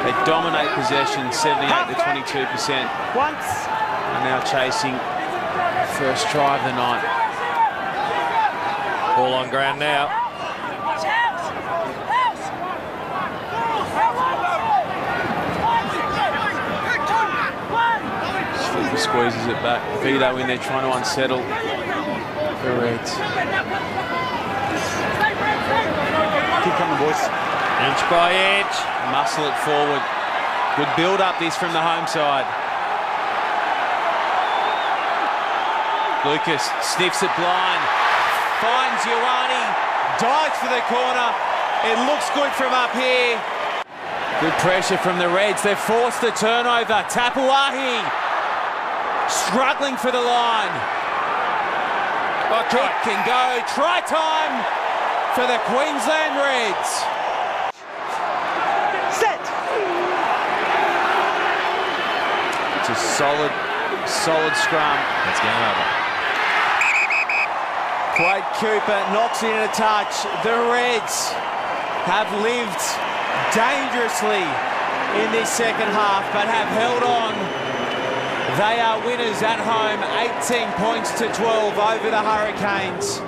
They dominate possession, 78 to 22%. And now chasing first try of the night. Ball on ground now. Slipper squeezes it back. Vito in there trying to unsettle the Reds. Keep coming, boys. Inch by inch. Muscle it forward. Good build up this from the home side. Lucas sniffs it blind. Finds Ioane. Dives for the corner. It looks good from up here. Good pressure from the Reds. They've forced the turnover. Tapuahi struggling for the line. Kick can go. Try time for the Queensland Reds. Set. It's a solid scrum. That's game over. Quade Cooper knocks in a touch. The Reds have lived dangerously in this second half, but have held on. They are winners at home, 18 points to 12 over the Hurricanes.